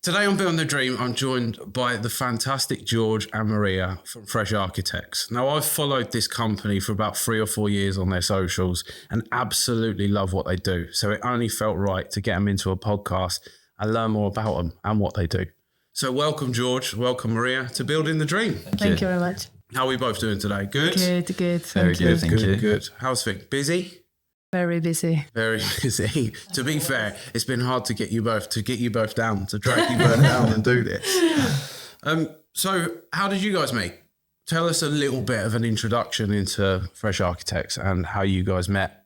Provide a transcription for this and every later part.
Today on Building the Dream, I'm joined by the fantastic George and Maria from Fresh Architects. Now, I've followed this company for about 3 or 4 years on their socials and absolutely love what they do. So it only felt right to get them into a podcast and learn more about them and what they do. So welcome, George. Welcome, Maria, to Building the Dream. Thank you very much. How are we both doing today? Good? Good. Very good, thank you. Good. How's things? Busy? Very busy. Very busy. To be fair, it's been hard to get you both down, to drag you both down and do this. So how did you guys meet? Tell us a little bit of an introduction into Fresh Architects and how you guys met.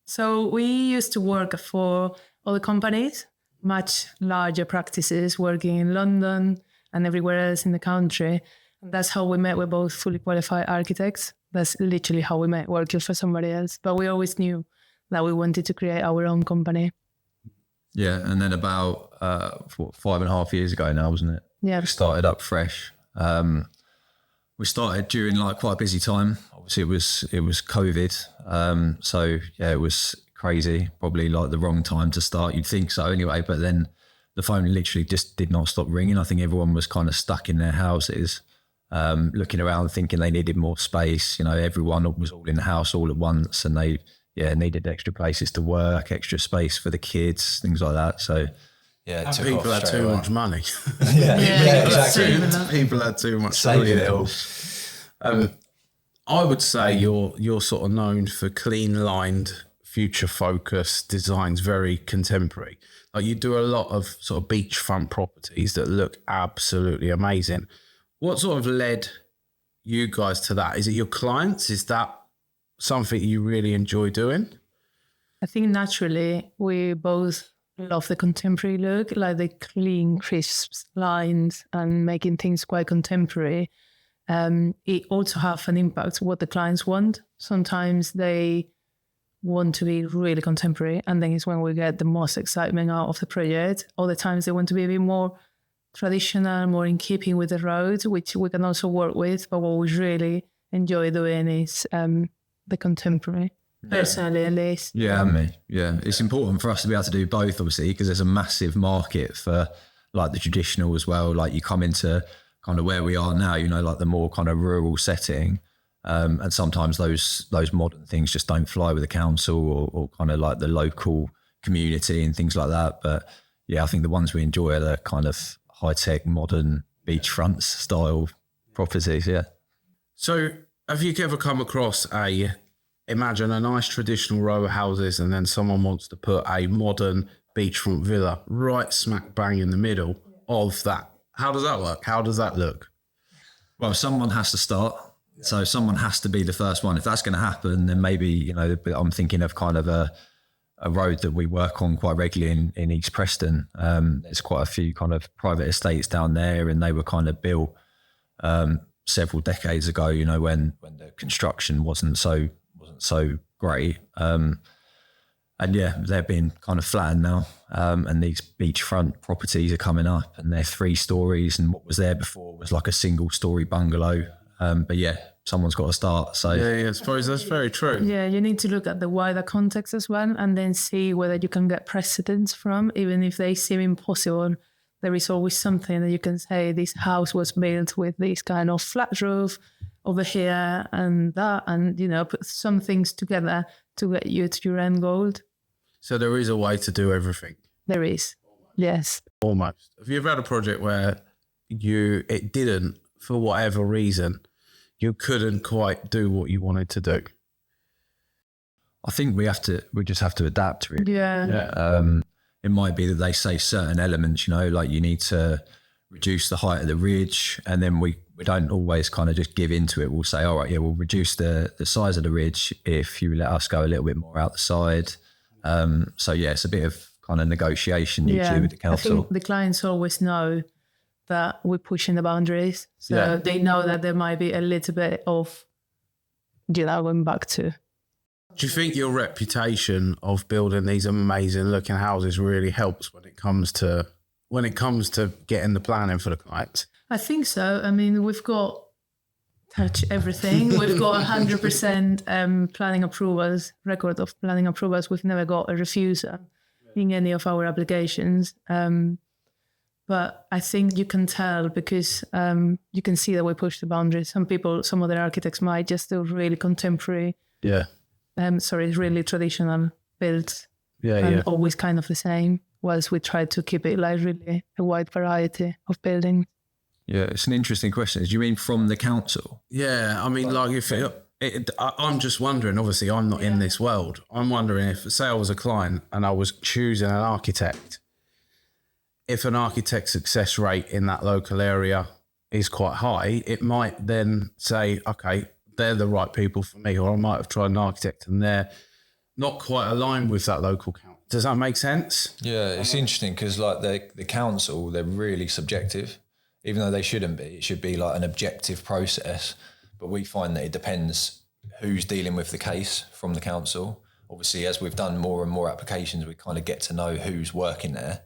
So we used to work for other companies, much larger practices, working in London and everywhere else in the country. And that's how we met. We're both fully qualified architects. That's literally how we met, working for somebody else. But we always knew that we wanted to create our own company. Yeah, and then about 5.5 years ago now, wasn't it? Yeah. We started up Fresh. We started during quite a busy time. Obviously, it was COVID. So yeah, it was crazy. Probably the wrong time to start. You'd think so anyway, but then the phone literally just did not stop ringing. I think everyone was kind of stuck in their houses, looking around, thinking they needed more space. You know, everyone was all in the house all at once, and they needed extra places to work, extra space for the kids, things like that. So yeah, And people had too much money. exactly. People had too much Saving it all. I would say you're sort of known for clean-lined, future-focused designs, very contemporary. Like you do a lot of sort of beachfront properties that look absolutely amazing. What sort of led you guys to that? Is it your clients? Is that something you really enjoy doing? I think naturally we both love the contemporary look, like the clean, crisp lines and making things quite contemporary. It also have an impact what the clients want. Sometimes they want to be really contemporary, and then it's when we get the most excitement out of the project. Other times they want to be a bit more traditional, more in keeping with the road, which we can also work with. But what we really enjoy doing is the contemporary, personally at least. Yeah, it's important for us to be able to do both, obviously, because there's a massive market for the traditional as well. Like you come into kind of where we are now, you know, like the more kind of rural setting, and sometimes those modern things just don't fly with the council or kind of like the local community and things like that. But yeah, I think the ones we enjoy are the kind of high-tech, modern beachfront style properties. Yeah. So have you ever come across imagine a nice traditional row of houses and then someone wants to put a modern beachfront villa right smack bang in the middle of that? How does that work? How does that look? Well, someone has to start. So someone has to be the first one. If that's going to happen, then maybe, you know, I'm thinking of kind of a road that we work on quite regularly in East Preston. There's quite a few kind of private estates down there, and they were kind of built several decades ago, you know, when the construction wasn't so great. And yeah, they're being kind of flattened now. And these beachfront properties are coming up, and they're 3 stories, and what was there before was like a single story bungalow. But yeah, someone's got to start. So yeah, I suppose that's very true. Yeah, you need to look at the wider context as well, and then see whether you can get precedents from, even if they seem impossible. There is always something that you can say, this house was built with this kind of flat roof over here and that, and, you know, put some things together to get you to your end goal. So there is a way to do everything. There is, yes. Almost. Have you ever had a project where it didn't, for whatever reason, you couldn't quite do what you wanted to do? I think we just have to adapt, really. Yeah. It might be that they say certain elements, you know, like you need to reduce the height of the ridge, and then we don't always kind of just give into it. We'll say, all right, yeah, we'll reduce the size of the ridge if you let us go a little bit more out the side. So yeah, it's a bit of kind of negotiation usually with the council. I think the clients always know that we're pushing the boundaries. So they know that there might be a little bit of, you know, going back to. Do you think your reputation of building these amazing looking houses really helps when it comes to getting the planning for the clients? I think so. I mean, we've got touch everything. We've got 100% planning approvals, record of planning approvals. We've never got a refusal in any of our applications. But But I think you can tell because you can see that we push the boundaries. Some other architects might just do really contemporary, really traditional builds. And always kind of the same, whilst we try to keep it like really a wide variety of buildings. Yeah, it's an interesting question. Do you mean from the council? Yeah, I mean, like if I'm just wondering, obviously I'm not in this world. I'm wondering if, say I was a client and I was choosing an architect, if an architect success rate in that local area is quite high, it might then say, okay, they're the right people for me, or I might have tried an architect and they're not quite aligned with that local council. Does that make sense? Yeah, it's interesting because like the council, they're really subjective, even though they shouldn't be. It should be like an objective process, but we find that it depends who's dealing with the case from the council. Obviously, as we've done more and more applications, we kind of get to know who's working there.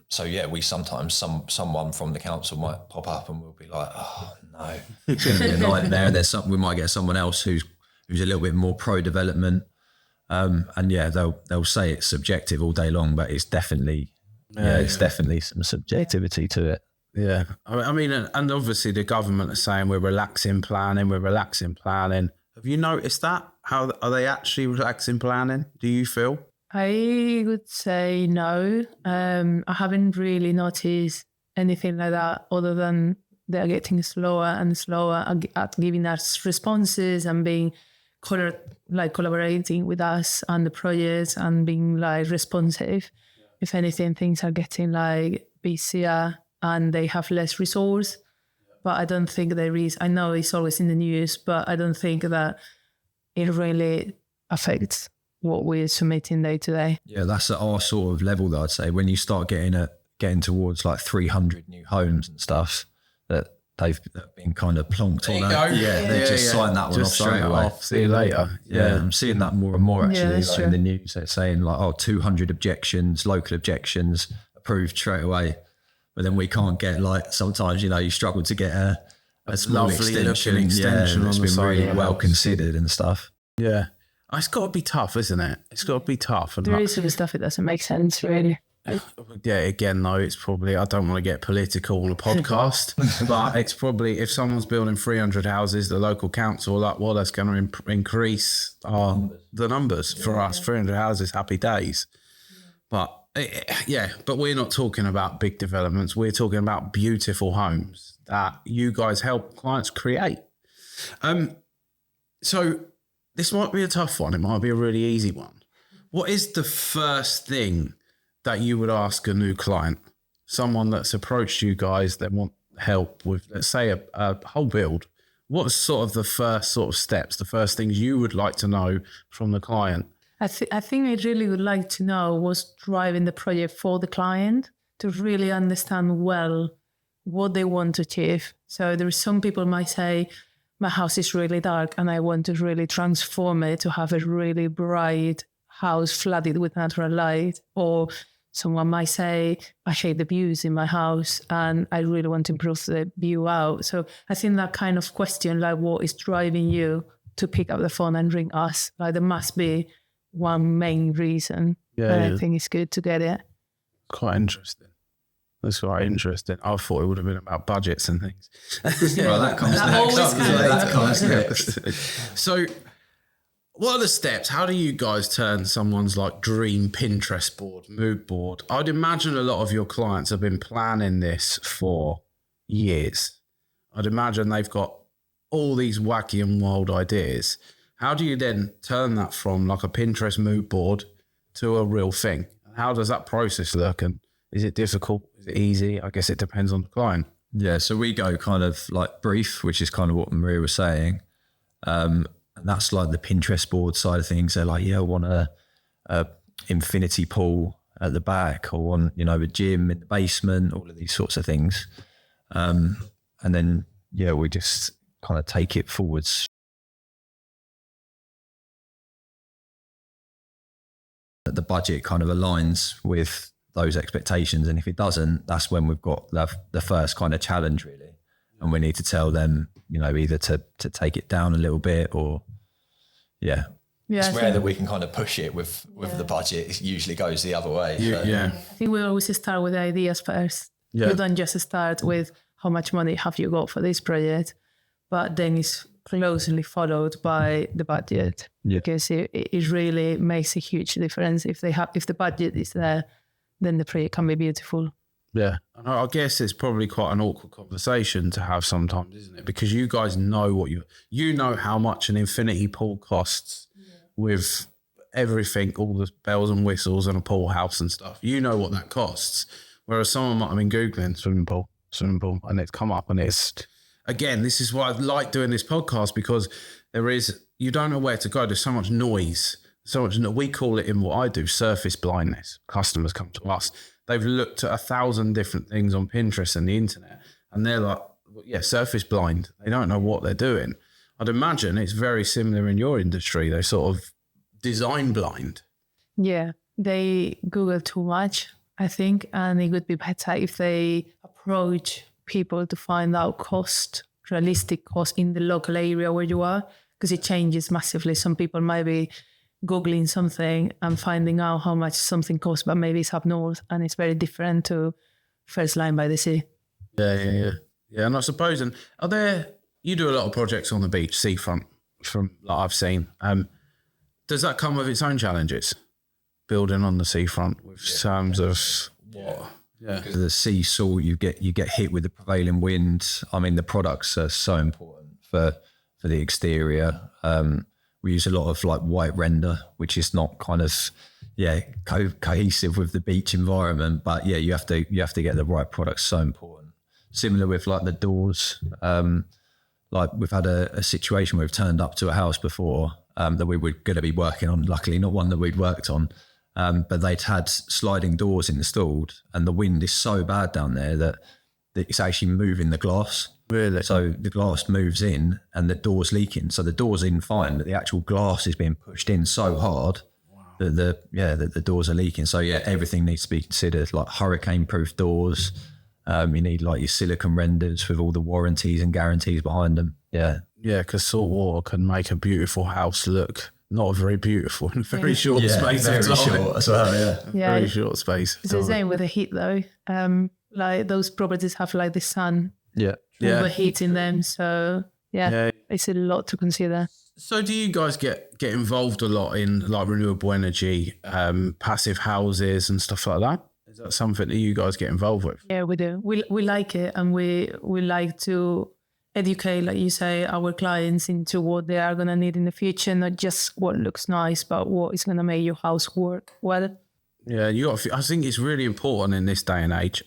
So yeah, we sometimes someone from the council might pop up and we'll be like, oh no, it's going to be a nightmare. We might get someone else who's a little bit more pro development. And yeah, they'll say it's subjective all day long, but it's definitely it's definitely some subjectivity to it. Yeah, I mean, and obviously the government are saying we're relaxing planning. Have you noticed that? How are they actually relaxing planning? Do you feel? I would say no. I haven't really noticed anything like that, other than they're getting slower and slower at giving us responses and being collaborating with us and the projects and being like responsive. If anything, things are getting like busier and they have less resource. But I don't think there is. I know it's always in the news, but I don't think that it really affects what we're submitting day to day. Yeah, that's at our sort of level, though, I'd say. When you start getting towards like 300 new homes and stuff, that they've been kind of plonked on. They just signed that one off straight away. See you later. Yeah, I'm seeing that more and more actually in the news. They're saying like, 200 objections, local objections approved straight away. But then we can't get like, sometimes, you struggle to get a small extension that's been really well considered and stuff. Yeah. It's got to be tough, isn't it? It's got to be tough. And there is some stuff that doesn't make sense, really. Yeah, again, though, it's probably, I don't want to get political on a podcast, but it's probably, if someone's building 300 houses, the local council are like, well, that's going to increase the numbers for us. 300 houses, happy days. But but we're not talking about big developments. We're talking about beautiful homes that you guys help clients create. So this might be a tough one. It might be a really easy one. What is the first thing that you would ask a new client, someone that's approached you guys that want help with, let's say, a whole build? What's sort of the first sort of steps, the first things you would like to know from the client? I think I really would like to know what's driving the project for the client, to really understand well what they want to achieve. So there's some people might say, my house is really dark and I want to really transform it to have a really bright house flooded with natural light. Or someone might say, I hate the views in my house and I really want to improve the view out. So I think that kind of question, like what is driving you to pick up the phone and ring us, like there must be one main reason. I think it's good to get it. Quite interesting. That's quite interesting. I thought it would have been about budgets and things. Well, that comes next. So what are the steps? How do you guys turn someone's like dream Pinterest board, mood board? I'd imagine a lot of your clients have been planning this for years. I'd imagine they've got all these wacky and wild ideas. How do you then turn that from like a Pinterest mood board to a real thing? How does that process look? And is it difficult? Is it easy? I guess it depends on the client. Yeah, so we go kind of like brief, which is kind of what Maria was saying. And that's like the Pinterest board side of things. They're like, I want a infinity pool at the back, or want, a gym in the basement, all of these sorts of things. And then, we just kind of take it forwards. The budget kind of aligns with those expectations, and if it doesn't, that's when we've got the first kind of challenge, really, and we need to tell them, either to take it down a little bit, or Yeah, it's rare that we can kind of push it with the budget. It usually goes the other way. Yeah. I think we always start with the ideas first. Yeah. You don't just start with how much money have you got for this project, but then it's closely followed by the budget, because it really makes a huge difference. If the budget is there, then the project can be beautiful. Yeah, and I guess it's probably quite an awkward conversation to have sometimes, isn't it? Because you guys know what you know how much an infinity pool costs with everything, all the bells and whistles and a pool house and stuff. You know what that costs. Whereas someone might have been Googling swimming pool, and it's come up, and it's, again, this is why I like doing this podcast, because you don't know where to go. There's so much noise, we call it in what I do, surface blindness. Customers come to us. They've looked at 1,000 different things on Pinterest and the internet, and they're like, surface blind. They don't know what they're doing. I'd imagine it's very similar in your industry. They're sort of design blind. Yeah, they Google too much, I think, and it would be better if they approach people to find out realistic cost in the local area where you are, because it changes massively. Some people might be Googling something and finding out how much something costs, but maybe it's up north and it's very different to first line by the sea. Yeah. And I suppose, and you do a lot of projects on the beach, seafront, from like I've seen. Does that come with its own challenges, building on the seafront, with terms of what? Yeah. Because of the sea salt, you get hit with the prevailing wind. I mean, the products are so important for the exterior. We use a lot of like white render, which is not kind of cohesive with the beach environment. But yeah, you have to get the right products. So important. Similar with like the doors. Like we've had a situation where we've turned up to a house before that we were going to be working on. Luckily, not one that we'd worked on. But they'd had sliding doors installed, and the wind is so bad down there that it's actually moving the glass. Really? So the glass moves in and the door's leaking. So the door's in fine, but the actual glass is being pushed in so hard that the doors are leaking. So yeah, everything needs to be considered, like hurricane-proof doors. You need like your silicone renders with all the warranties and guarantees behind them. Yeah. Yeah, because salt water can make a beautiful house look not very beautiful in a very short space of time. Short as well, Very short space. It's the same with the heat though. Like those properties have like the sun overheating them. So it's a lot to consider. So do you guys get involved a lot in like renewable energy, passive houses and stuff like that? Is that something that you guys get involved with? Yeah, we do. We like it, and we like to educate, like you say, our clients into what they are going to need in the future, not just what looks nice, but what is going to make your house work well. Yeah, I think it's really important in this day and age,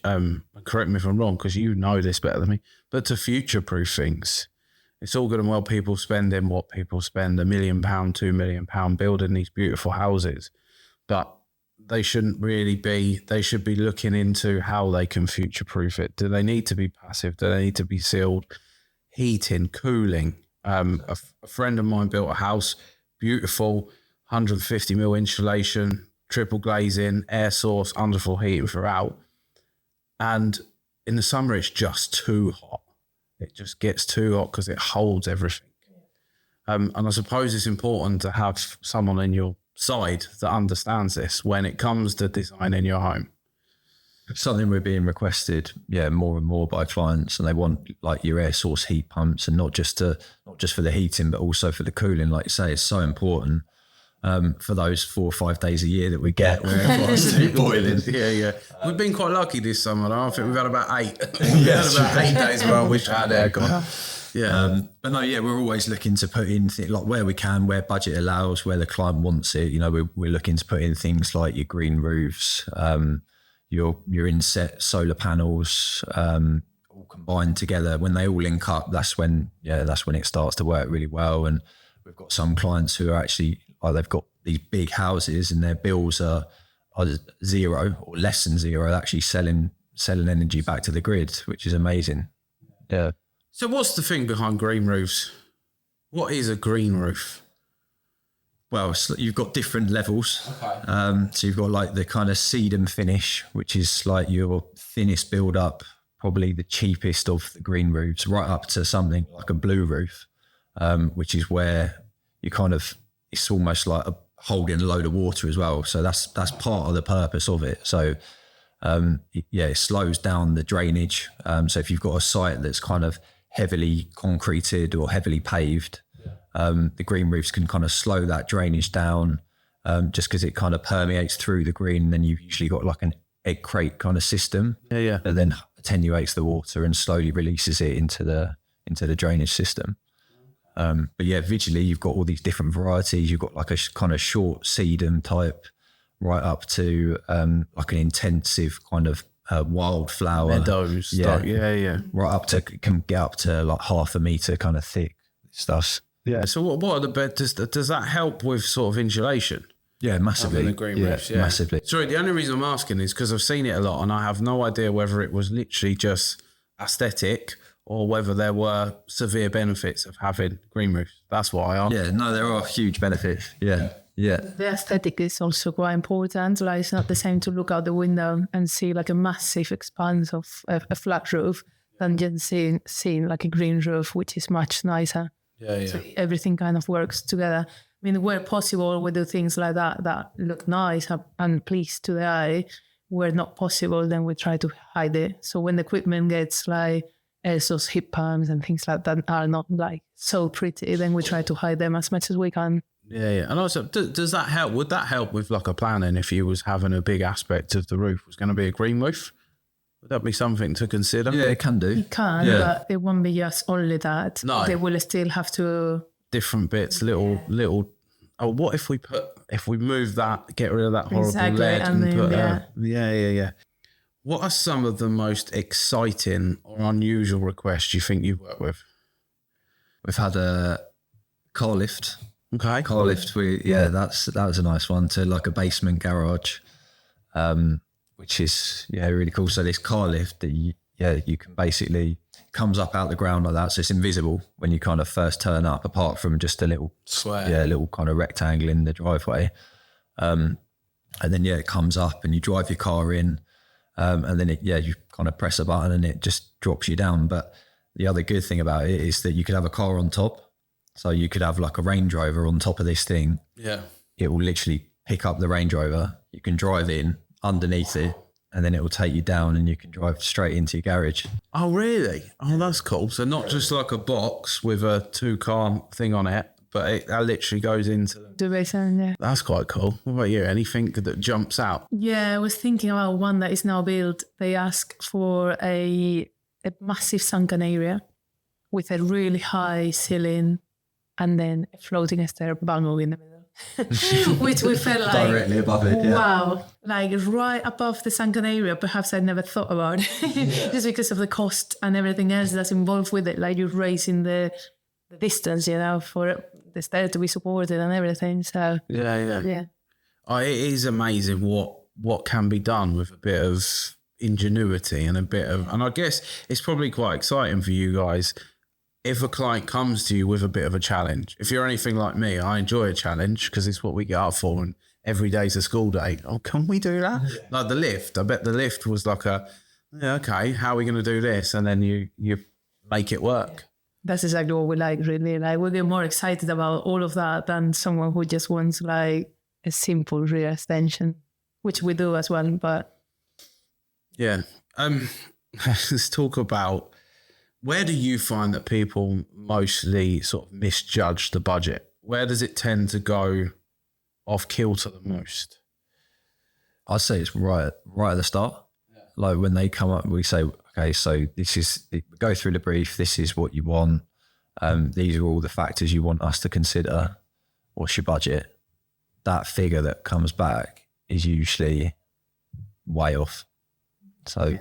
correct me if I'm wrong, because you know this better than me, but to future-proof things. It's all good and well people spending what people spend, £1 million, £2 million building these beautiful houses, but they shouldn't really be. They should be looking into how they can future-proof it. Do they need to be passive? Do they need to be sealed? Heating, cooling. A friend of mine built a house, beautiful, 150 mil insulation, triple glazing, air source, underfloor heating throughout. And in the summer, it's just too hot. It just gets too hot because it holds everything. And I suppose it's important to have someone in your side that understands this when it comes to designing your home. Something we're being requested, more and more by clients, and they want like your air source heat pumps, and not just for the heating, but also for the cooling. Like you say, it's so important for those 4 or 5 days a year that we get where everyone's boiling. Yeah. We've been quite lucky this summer. I think we've had about 8. We've had about 8 days where I wish I had aircon. Yeah. But no, we're always looking to put in things like where we can, where budget allows, where the client wants it. We're looking to put in things like your green roofs, your inset solar panels, all combined together. When they all link up, that's when it starts to work really well. And we've got some clients who are actually, they've got these big houses and their bills are zero or less than zero, actually selling energy back to the grid, which is amazing. Yeah. So what's the thing behind green roofs? What is a green roof? Well, you've got different levels. Okay. So you've got like the kind of sedum finish, which is like your thinnest build up, probably the cheapest of the green roofs, right up to something like a blue roof, which is where you kind of, it's almost like holding a load of water as well. So that's part of the purpose of it. So it slows down the drainage. So if you've got a site that's kind of heavily concreted or heavily paved, the green roofs can kind of slow that drainage down, just because it kind of permeates through the green. And then you've usually got like an egg crate kind of system that then attenuates the water and slowly releases it into the drainage system. But yeah, visually you've got all these different varieties. You've got like a kind of short sedum type, right up to like an intensive kind of wildflower meadows. Right up to, can get up to like 0.5 meter kind of thick stuff. Yeah. So what are the beds? Does that help with sort of insulation? Yeah, massively. The green roofs, massively. Sorry, the only reason I'm asking is because I've seen it a lot and I have no idea whether it was literally just aesthetic or whether there were severe benefits of having green roofs. That's why I asked. Yeah, no, there are huge benefits. Yeah. The aesthetic is also quite important. Like, it's not the same to look out the window and see like a massive expanse of a flat roof than just seeing like a green roof, which is much nicer. Yeah. So everything kind of works together. I mean, where possible, we do things like that look nice and please to the eye. Where not possible, then we try to hide it. So when the equipment gets like those heat pumps and things like that are not like so pretty, then we try to hide them as much as we can. Yeah. And also, does that help? Would that help with like a planning if you was having a big aspect of the roof was going to be a green roof? Would that be something to consider? Yeah, it can do. It can, but it won't be just only that. No. They will still have to... Different bits, little... Oh, what if we move that, get rid of that horrible lead and then, put... Yeah. What are some of the most exciting or unusual requests you think you've worked with? We've had a car lift. Okay. Car lift, that was a nice one, to like a basement garage. Which is really cool. So this car lift that you can basically, comes up out the ground like that, so it's invisible when you kind of first turn up, apart from just a little square, little kind of rectangle in the driveway, and then it comes up and you drive your car in, and then you kind of press a button and it just drops you down. But the other good thing about it is that you could have a car on top, so you could have like a Range Rover on top of this thing. Yeah, it will literally pick up the Range Rover. You can drive in underneath it, and then it will take you down and you can drive straight into your garage. Oh, really? Oh, that's cool. So not just like a box with a 2-car thing on it, but it literally goes into... That's quite cool. What about you? Anything that jumps out? Yeah, I was thinking about one that is now built. They ask for a massive sunken area with a really high ceiling and then a floating stair bungalow in the middle. Which we felt like directly above it. Wow, like right above the sunken area. Perhaps I never thought about it, just because of the cost and everything else that's involved with it. Like you're raising the distance, for the stair to be supported and everything. So yeah. Oh, it is amazing what can be done with a bit of ingenuity and and I guess it's probably quite exciting for you guys. If a client comes to you with a bit of a challenge, if you're anything like me, I enjoy a challenge because it's what we get up for, and every day's a school day. Oh, can we do that? Yeah. Like the lift. I bet the lift was like okay, how are we going to do this? And then you make it work. That's exactly what we like, really. Like we get more excited about all of that than someone who just wants like a simple rear extension, which we do as well. But yeah, let's talk about, where do you find that people mostly sort of misjudge the budget? Where does it tend to go off kilter the most? I'd say it's right at the start. Yeah. Like when they come up, we say, okay, so go through the brief. This is what you want. These are all the factors you want us to consider. What's your budget? That figure that comes back is usually way off. So... Yeah.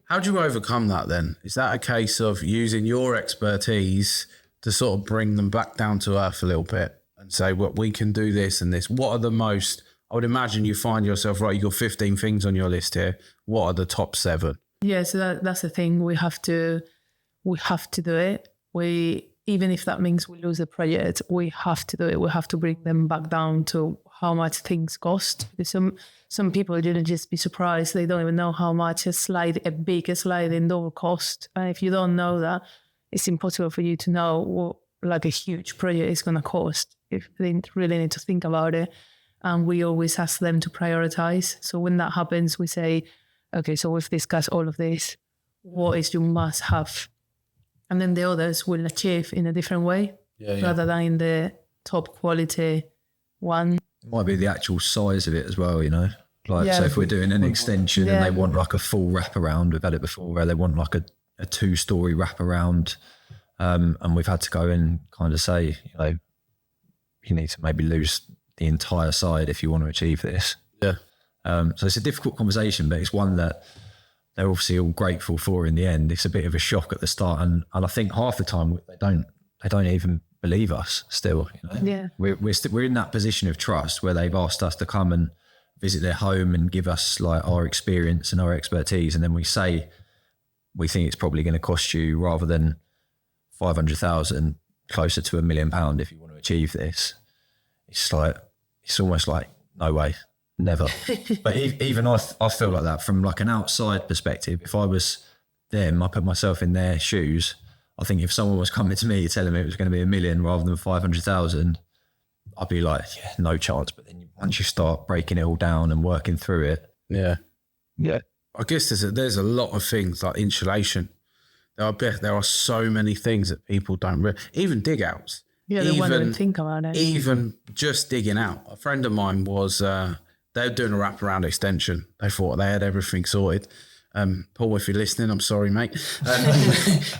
How do you overcome that then? Is that a case of using your expertise to sort of bring them back down to earth a little bit and say, well, we can do this and this? What are the most, I would imagine you find yourself, right, you've got 15 things on your list here. What are the top 7? Yeah, so that's the thing. We have to do it. Even if that means we lose the project, we have to do it. We have to bring them back down to how much things cost. Because some people didn't just be surprised. They don't even know how much a big sliding door cost. And if you don't know that, it's impossible for you to know what like a huge project is going to cost. if they really need to think about it. And we always ask them to prioritize. So when that happens, we say, okay, so we've discussed all of this. What is your must have? And then the others will achieve in a different way rather than in the top quality one. It might be the actual size of it as well, you know. Like, so if we're doing an extension and they want like a full wraparound, we've had it before where they want like a 2-story wraparound, and we've had to go and kind of say, you know, you need to maybe lose the entire side if you want to achieve this. Yeah. So it's a difficult conversation, but it's one that they're obviously all grateful for in the end. It's a bit of a shock at the start, and I think half the time they don't even believe us still. You know? Yeah. We're in that position of trust where they've asked us to come and visit their home and give us like our experience and our expertise, and then we say we think it's probably going to cost you, rather than 500,000, closer to £1 million if you want to achieve this. It's almost like no way, never. But even I feel like that from like an outside perspective. If I was them, I put myself in their shoes. I think if someone was coming to me telling me it was going to be $1 million rather than 500,000, I'd be like, yeah, no chance. But then once you start breaking it all down and working through it. Yeah. Yeah. I guess there's a lot of things like insulation. There are so many things that people don't even dig outs. Yeah, they won't even think about it. Even just digging out. A friend of mine was, they were doing a wraparound extension. They thought they had everything sorted. Paul, if you're listening, I'm sorry, mate.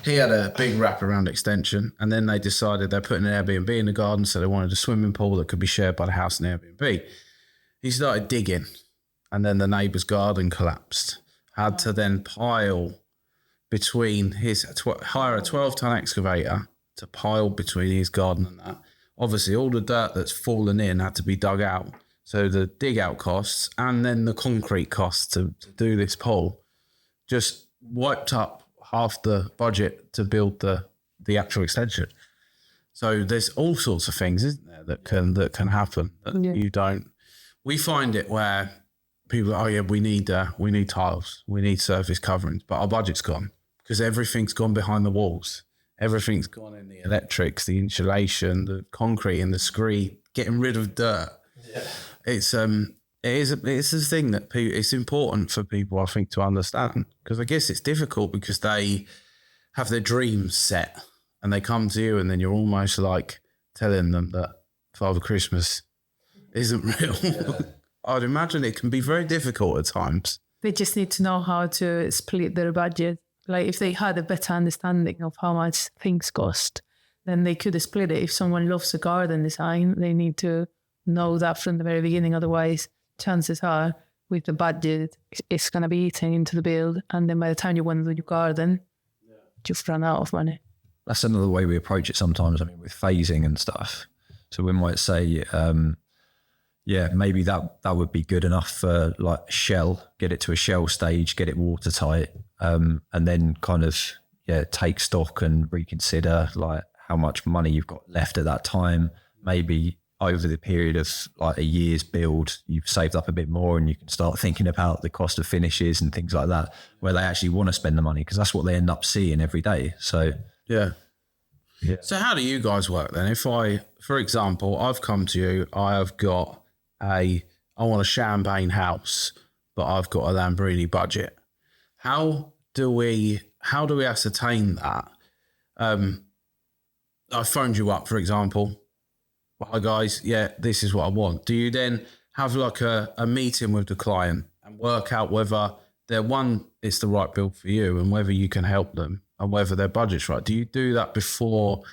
He had a big wraparound extension, and then they decided they're putting an Airbnb in the garden, so they wanted a swimming pool that could be shared by the house and Airbnb. He started digging, and then the neighbour's garden collapsed. Had to then pile between hire a 12-ton excavator to pile between his garden and that. Obviously, all the dirt that's fallen in had to be dug out. So the dig out costs and then the concrete costs to do this pool just wiped up half the budget to build the actual extension. So there's all sorts of things, isn't there, that can happen that you don't. We find it where people, we need tiles, we need surface coverings, but our budget's gone because everything's gone behind the walls. Everything's gone in the electrics, the insulation, the concrete, and the scree. Getting rid of dirt. Yeah. It's a thing that it's important for people, I think, to understand, because I guess it's difficult because they have their dreams set and they come to you and then you're almost like telling them that Father Christmas isn't real. Yeah. I'd imagine it can be very difficult at times. They just need to know how to split their budget. Like if they had a better understanding of how much things cost, then they could split it. If someone loves a garden design, they need to know that from the very beginning. Otherwise, chances are with the budget, it's going to be eaten into the build. And then by the time you want to do your garden, you've run out of money. That's another way we approach it sometimes. I mean, with phasing and stuff. So we might say, maybe that would be good enough for like shell, get it to a shell stage, get it watertight, and then kind of, take stock and reconsider like how much money you've got left at that time. Maybe over the period of like a year's build, you've saved up a bit more and you can start thinking about the cost of finishes and things like that, where they actually want to spend the money because that's what they end up seeing every day. So, yeah. So how do you guys work then? If for example, I've come to you, I want a champagne house, but I've got a Lamborghini budget. How do we ascertain that? I phoned you up, for example. Hi guys, this is what I want. Do you then have like a meeting with the client and work out whether it's the right build for you and whether you can help them and whether their budget's right? Do you do that before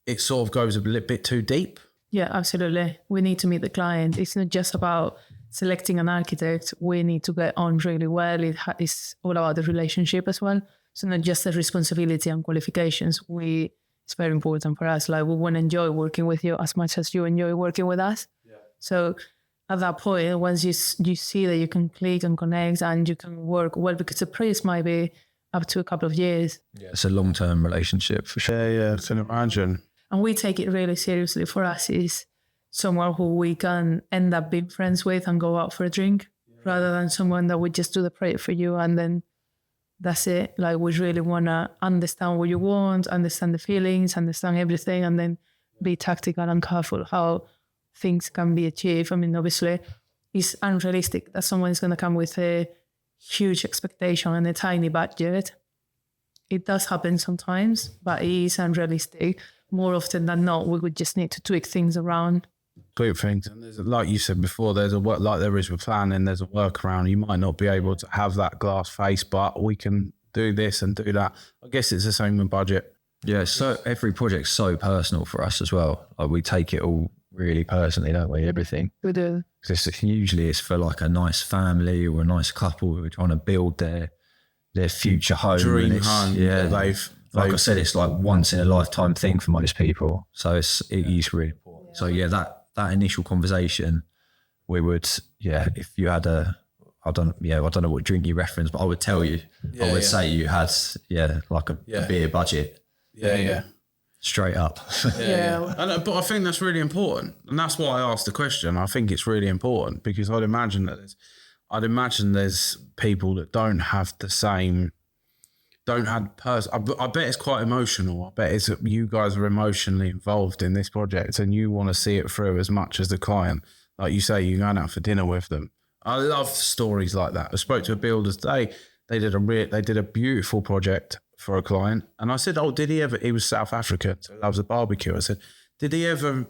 it sort of goes a little bit too deep? Yeah, absolutely. We need to meet the client. It's not just about selecting an architect. We need to get on really well. It's all about the relationship as well. So not just the responsibility and qualifications. It's very important for us. Like we want to enjoy working with you as much as you enjoy working with us. Yeah. So at that point, once you see that you can click and connect and you can work well, because the price might be up to a couple of years. Yeah, it's a long-term relationship for sure. Yeah, I can imagine. And we take it really seriously. For us, is someone who we can end up being friends with and go out for a drink, rather than someone that would just do the project for you and then that's it. Like we really want to understand what you want, understand the feelings, understand everything, and then be tactical and careful how things can be achieved. I mean, obviously, it's unrealistic that someone is going to come with a huge expectation and a tiny budget. It does happen sometimes, but it is unrealistic. More often than not, we would just need to tweak things around. Tweak things, and there's like you said before, there's a work like there is with planning. There's a workaround. You might not be able to have that glass face, but we can do this and do that. I guess it's the same with budget. Yeah, so every project's so personal for us as well. Like we take it all really personally, don't we? Everything. We do. Because usually it's for like a nice family or a nice couple who are trying to build their future home. Dream home. Yeah, they've like I said, it's like once in a lifetime thing for most people. So it is really important. So yeah, that initial conversation, we would, if you had I don't know what drink you referenced, but I would tell you, I would say you had, like a beer budget. Yeah. Straight up. But I think that's really important. And that's why I asked the question. I think it's really important because I'd imagine there's people that don't have the same, I bet it's quite emotional. I bet it's you guys are emotionally involved in this project and you want to see it through as much as the client. Like you say, you're going out for dinner with them. I love stories like that. I spoke to a builder today. They did a beautiful project for a client. And I said, he was South Africa, so he loves a barbecue. I said, did he ever,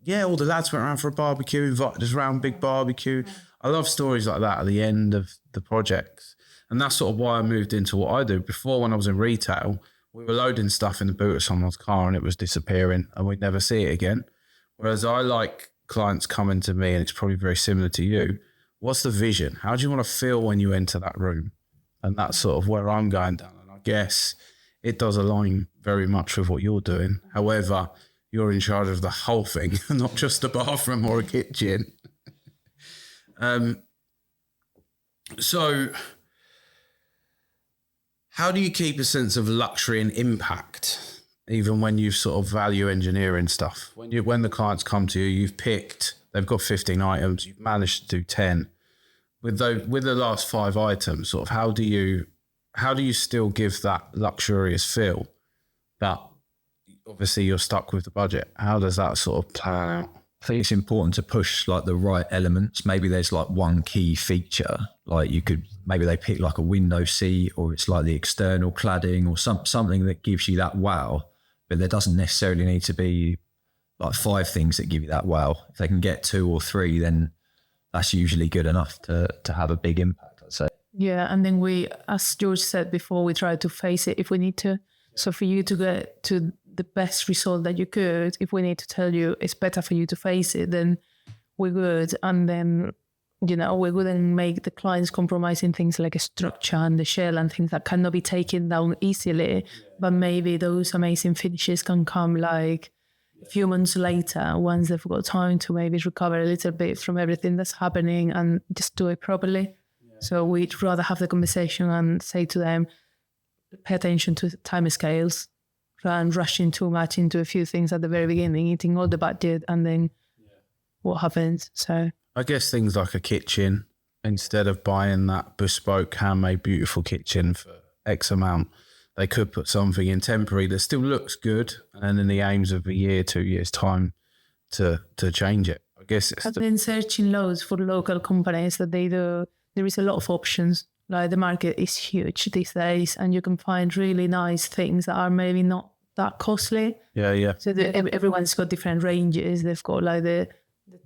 all the lads went around for a barbecue, invited us around, big barbecue. I love stories like that at the end of the projects. And that's sort of why I moved into what I do. Before, when I was in retail, we were loading stuff in the boot of someone's car and it was disappearing and we'd never see it again. Whereas I like clients coming to me, and it's probably very similar to you. What's the vision? How do you want to feel when you enter that room? And that's sort of where I'm going down. And I guess it does align very much with what you're doing. However, you're in charge of the whole thing, not just a bathroom or a kitchen. So how do you keep a sense of luxury and impact, even when you sort of value engineering stuff? When the clients come to you, they've got 15 items, you've managed to do 10. With the last 5 items, sort of how do you still give that luxurious feel, but obviously you're stuck with the budget? How does that sort of plan out? I think it's important to push like the right elements. Maybe there's like one key feature, like maybe they pick like a window seat, or it's like the external cladding or something that gives you that wow. But there doesn't necessarily need to be like 5 things that give you that wow. If they can get 2 or 3, then that's usually good enough to have a big impact, I'd say. Yeah, and then we, as George said before, we try to face it if we need to. So for you to get to the best result that you could, if we need to tell you it's better for you to face it, then we would. And then, we wouldn't make the clients compromising things like a structure and the shell and things that cannot be taken down easily. But maybe those amazing finishes can come like a few months later, once they've got time to maybe recover a little bit from everything that's happening and just do it properly. So we'd rather have the conversation and say to them, pay attention to time scales, rather than rushing too much into a few things at the very beginning, eating all the budget, and then what happens. So I guess things like a kitchen, instead of buying that bespoke, handmade, beautiful kitchen for X amount, they could put something in temporary that still looks good, and then in the aims of a year, 2 years' time to change it. I guess it's... I've been searching loads for local companies that they do. There is a lot of options. Like the market is huge these days, and you can find really nice things that are maybe not that costly. Yeah. So everyone's got different ranges. They've got like the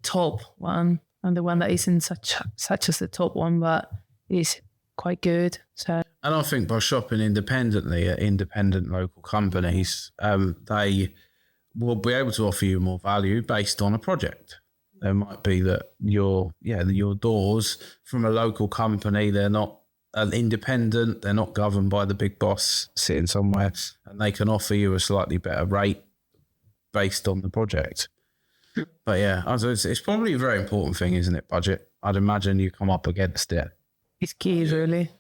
top one and the one that isn't such as the top one, but is quite good. So, and I think by shopping independently at independent local companies, they will be able to offer you more value based on a project. There might be that your doors from a local company, they're not independent, they're not governed by the big boss sitting somewhere, and they can offer you a slightly better rate based on the project. But it's probably a very important thing, isn't it? Budget. I'd imagine you come up against it. It's key, really,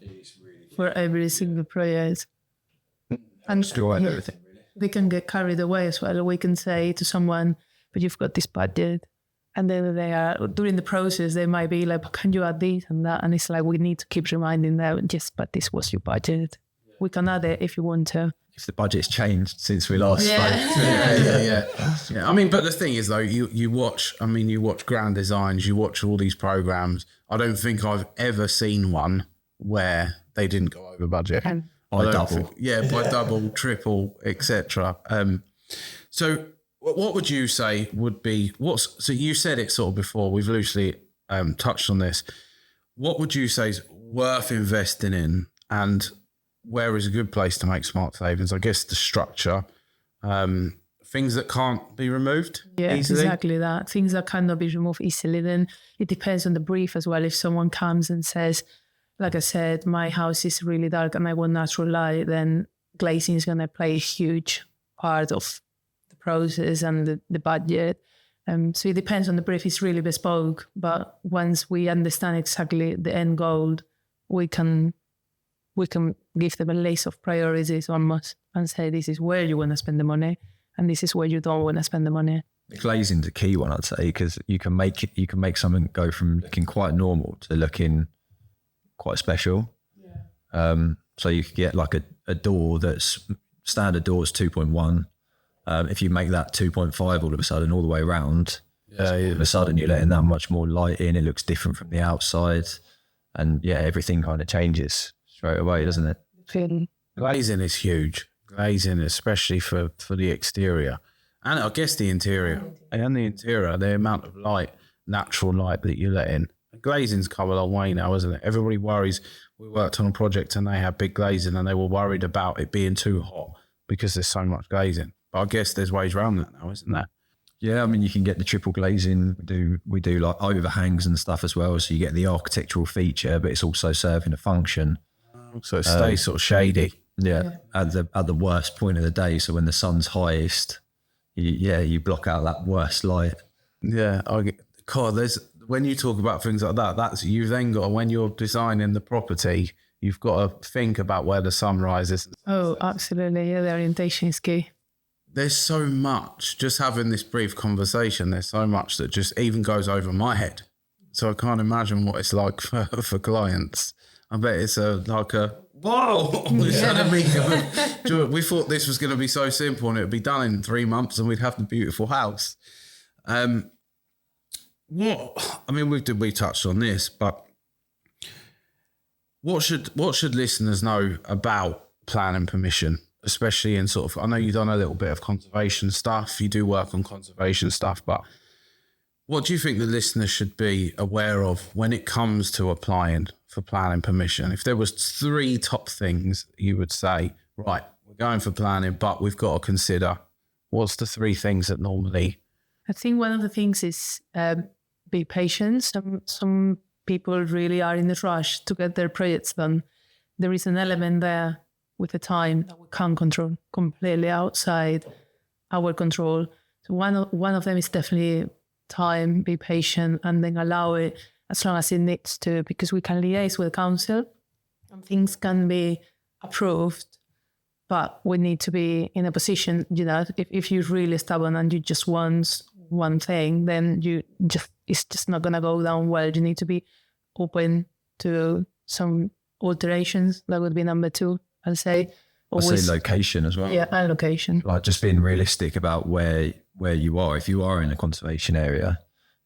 for every single project. And everything. We can get carried away as well. We can say to someone, but you've got this budget. And then during the process, they might be like, can you add this and that? And it's like, we need to keep reminding them, but this was your budget. we can add it if you want to. If the budget's changed since we last spoke. Yeah. I mean, but the thing is though, you watch Grand Designs, you watch all these programs. I don't think I've ever seen one where they didn't go over budget. By double. By double, triple, etc. So what would you say would be, so you said it sort of before, we've loosely touched on this. What would you say is worth investing in, and where is a good place to make smart savings? I guess the structure, things that can't be removed easily. Exactly that. Things that cannot be removed easily. Then it depends on the brief as well. If someone comes and says, like I said, my house is really dark and I want natural light, then glazing is going to play a huge part of the process and the budget. So it depends on the brief. It's really bespoke. But once we understand exactly the end goal, we can give them a list of priorities almost and say, this is where you want to spend the money and this is where you don't want to spend the money. Glazing's a key one, I'd say, because you can make something go from looking quite normal to looking quite special. So you could get like a door that's standard door is 2.1. If you make that 2.5 all of a sudden all the way around, all of a sudden you're letting that much more light in. It looks different from the outside, and everything kind of changes straight away, doesn't it? Glazing is huge. Glazing, especially for the exterior, and I guess the interior. And the interior, the amount of light, natural light that you let in. Glazing's come a long way now, isn't it? Everybody worries. We worked on a project and they had big glazing and they were worried about it being too hot because there's so much glazing. But I guess there's ways around that now, isn't there? Yeah, I mean, you can get the triple glazing. We do like overhangs and stuff as well. So you get the architectural feature, but it's also serving a function. So it stays sort of shady. Yeah, at the worst point of the day. So when the sun's highest, you block out that worst light. Yeah, when you talk about things like that, you've then got, when you're designing the property, you've got to think about where the sun rises. Oh, absolutely. Yeah, the orientation is key. There's so much, just having this brief conversation, there's so much that just even goes over my head. So I can't imagine what it's like for clients. I bet it's whoa! We thought this was going to be so simple and it would be done in 3 months and we'd have the beautiful house. We touched on this, but what should listeners know about planning permission, especially in sort of, I know you've done a little bit of conservation stuff, you do work on conservation stuff, but what do you think the listeners should be aware of when it comes to applying for planning permission? If there was 3 top things you would say, right, we're going for planning, but we've got to consider, what's the 3 things that normally? I think one of the things is be patient. Some people really are in a rush to get their projects done. There is an element there with the time that we can't control, completely outside our control. So one of them is definitely time, be patient, and then allow it as long as it needs to, because we can liaise with the council and things can be approved, but we need to be in a position, if you're really stubborn and you just want one thing, then it's just not going to go down well. You need to be open to some alterations. That would be number 2, I'll say. Always, I say location as well. Yeah, and location. Like just being realistic about where you are. If you are in a conservation area,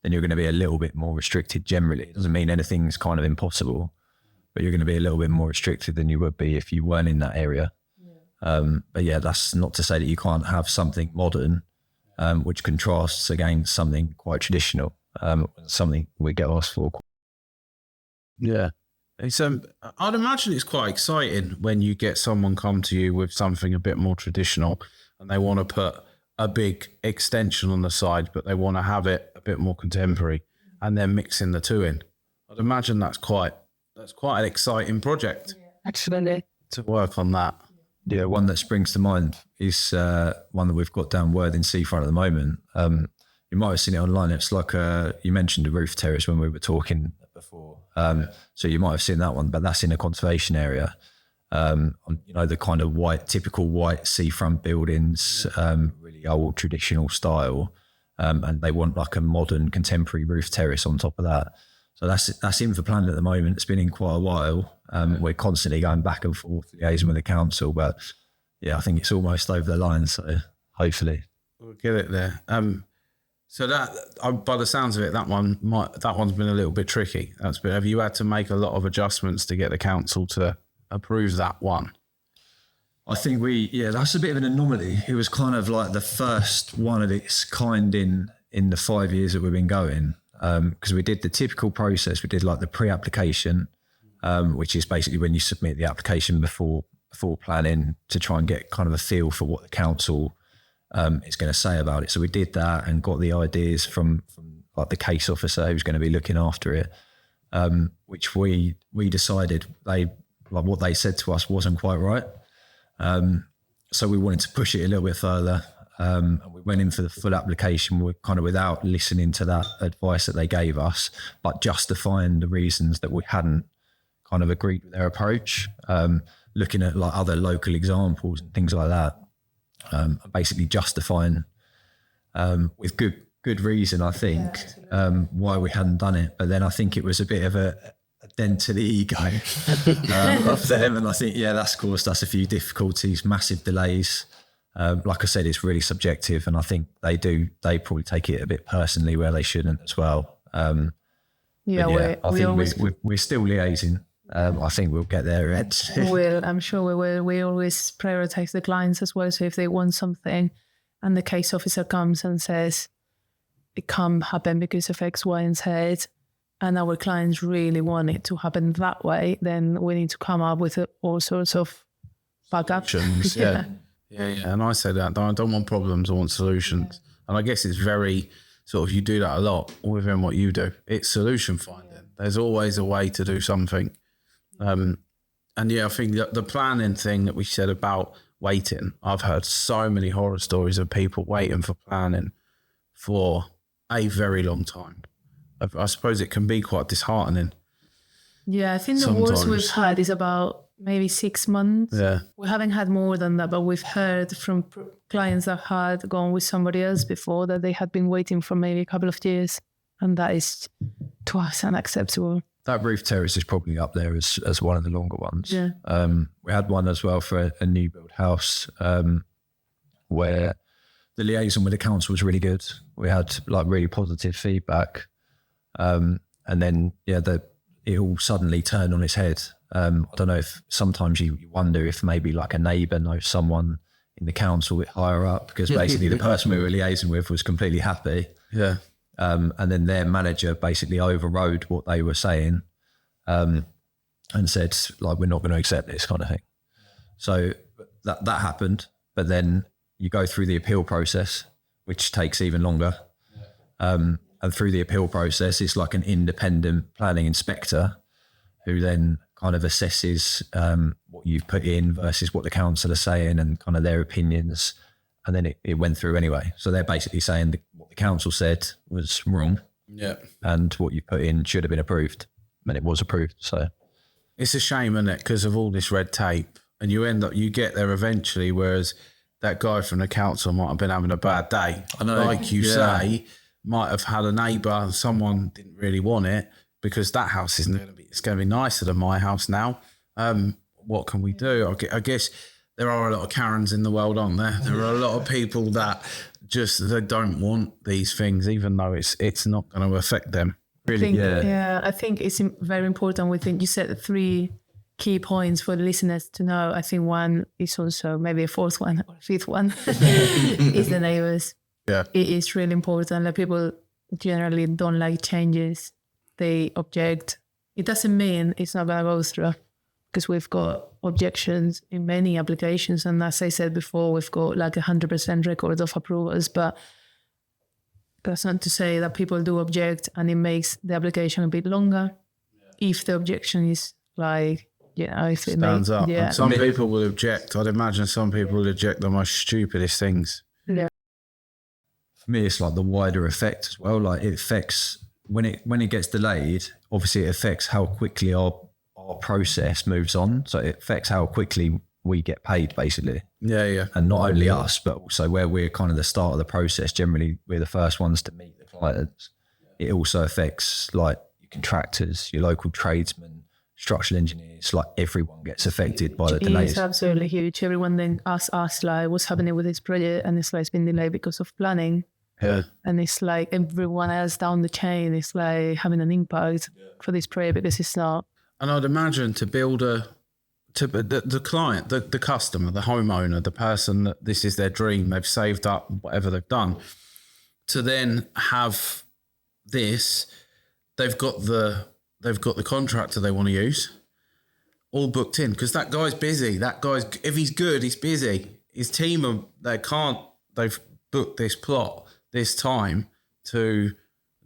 then you're going to be a little bit more restricted generally. It doesn't mean anything's kind of impossible, but you're going to be a little bit more restricted than you would be if you weren't in that area. But that's not to say that you can't have something modern, which contrasts against something quite traditional, something we get asked for. Yeah. It's I'd imagine it's quite exciting when you get someone come to you with something a bit more traditional and they want to put a big extension on the side, but they want to have it a bit more contemporary and then mixing the 2 in. I'd imagine that's quite an exciting project. Absolutely. To work on that. Yeah, one that springs to mind is one that we've got down Worthing Seafront at the moment. You might have seen it online. It's like you mentioned a roof terrace when we were talking before. So you might have seen that one, but that's in a conservation area. The kind of typical white seafront buildings, really old traditional style. And they want like a modern contemporary roof terrace on top of that. So that's in for planning at the moment. It's been in quite a while. We're constantly going back and forth, liaising with the council, but yeah, I think it's almost over the line. So hopefully we'll get it there. So that, by the sounds of it, that one's been a little bit tricky. Have you had to make a lot of adjustments to get the council to approve that one? I think that's a bit of an anomaly. It was kind of like the first one of its kind in the 5 years that we've been going. Because we did the typical process. We did like the pre-application, which is basically when you submit the application before planning to try and get kind of a feel for what the council is going to say about it. So we did that and got the ideas from like the case officer who's going to be looking after it, which we decided what they said to us wasn't quite right. So we wanted to push it a little bit further. And we went in for the full application without listening to that advice that they gave us, but justifying the reasons that we hadn't kind of agreed with their approach, looking at like other local examples and things like that, basically justifying with good reason, I think, why we hadn't done it. But then I think it was a bit of a dent to the ego of them, and I think that's caused us a few difficulties, massive delays. Like I said, it's really subjective, and I think they probably take it a bit personally where they shouldn't as well. I think we're still liaising. I think we'll get there eventually. I'm sure we will. We always prioritize the clients as well. So if they want something and the case officer comes and says it can't happen because of X, Y, and Z, and our clients really want it to happen that way, then we need to come up with all sorts of backup options. Yeah. And I say that I don't want problems, I want solutions. And I guess it's very sort of, you do that a lot within what you do. It's solution finding. There's always a way to do something. And I think the planning thing that we said about waiting, I've heard so many horror stories of people waiting for planning for a very long time. I suppose it can be quite disheartening. Yeah, I think the worst we've had is about maybe 6 months. Yeah. We haven't had more than that, but we've heard from clients that had gone with somebody else before that they had been waiting for maybe a couple of years. And that is, to us, unacceptable. That roof terrace is probably up there as one of the longer ones. Yeah. We had one as well for a new build house where the liaison with the council was really good. We had like really positive feedback. And then, it all suddenly turned on its head. I don't know if sometimes you wonder if maybe like a neighbour knows someone in the council a bit higher up, because basically the person we were liaising with was completely happy. Yeah. And then their manager basically overrode what they were saying and said, like, we're not going to accept this kind of thing. So that happened. But then you go through the appeal process, which takes even longer. And through the appeal process, it's like an independent planning inspector who then kind of assesses what you've put in versus what the council are saying and kind of their opinions. And then it went through anyway. So they're basically saying what the council said was wrong. Yeah. And what you put in should have been approved. And it was approved. So it's a shame, isn't it? Because of all this red tape. And you get there eventually, whereas that guy from the council might have been having a bad day. I know. Like you say, might have had a neighbour and someone didn't really want it because that house isn't going to be, it's going to be nicer than my house now. What can we do? I guess there are a lot of Karens in the world, aren't there? There are a lot of people that they don't want these things, even though it's not going to affect them. Really? I think it's very important. We think you said 3 key points for the listeners to know. I think one is also maybe a 4th one or 5th one is the neighbours. Yeah. It is really important. Like, people generally don't like changes. They object. It doesn't mean it's not going to go through, because we've got objections in many applications. And as I said before, we've got like 100% record of approvals. But that's not to say that people do object and it makes the application a bit longer. Yeah. If the objection is like, if it stands up. Yeah. And some people will object. I'd imagine some people will object the most stupidest things. Yeah. For me, it's like the wider effect as well. Like, it affects when it gets delayed. Obviously, it affects how quickly our process moves on. So it affects how quickly we get paid, basically. Yeah. And not only us, but also where we're kind of the start of the process. Generally, we're the first ones to meet the clients. It also affects like your contractors, your local tradesmen, structural engineers, like everyone gets affected by the It's delays. absolutely huge. Everyone then asks us like, what's happening with this project? And it's like, it's been delayed because of planning. Yeah. And it's like everyone else down the chain is like having an impact for this project because it's not. And I'd imagine to build the client, the customer, the homeowner, the person that this is their dream, they've saved up whatever they've done, to then have this, they've got the contractor they want to use all booked in because that guy's busy. That guy's, if he's good, he's busy. His team they've booked this plot this time to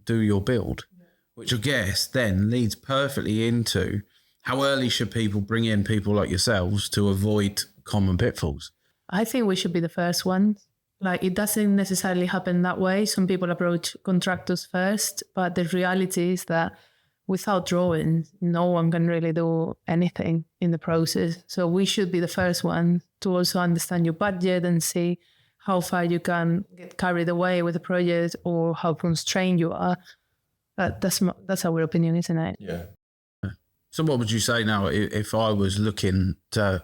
do your build, which I guess then leads perfectly into how early should people bring in people like yourselves to avoid common pitfalls? I think we should be the first ones. Like, it doesn't necessarily happen that way. Some people approach contractors first, but the reality is that without drawings, no one can really do anything in the process. So we should be the first one to also understand your budget and see how far you can get carried away with the project or how constrained you are. That's our opinion, isn't it? Yeah. So what would you say now if I was looking to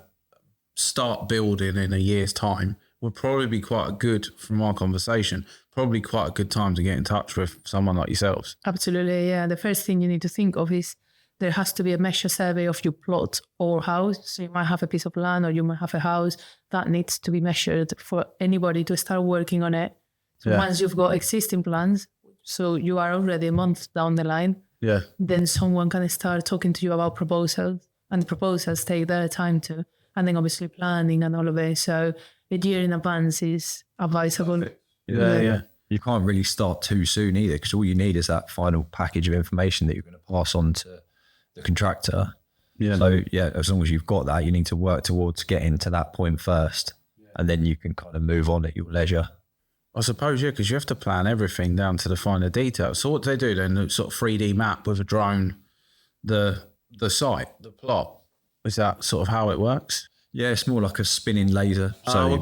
start building in a year's time? Would probably be quite a good, from our conversation, probably quite a good time to get in touch with someone like yourselves. Absolutely, yeah. The first thing you need to think of is there has to be a measure survey of your plot or house. So you might have a piece of land or you might have a house that needs to be measured for anybody to start working on it. So once you've got existing plans, so you are already a month down the line, then someone can start talking to you about proposals, and the proposals take their time too. And then obviously planning and all of it. So a year in advance is advisable. Yeah. You can't really start too soon either, because all you need is that final package of information that you're going to pass on to the contractor. Yeah. So yeah, as long as you've got that, you need to work towards getting to that point first, and then you can kind of move on at your leisure. I suppose, yeah, because you have to plan everything down to the finer detail. So what do they do then? Sort of 3D map with a drone, the site, the plot. Is that sort of how it works? Yeah, it's more like a spinning laser. So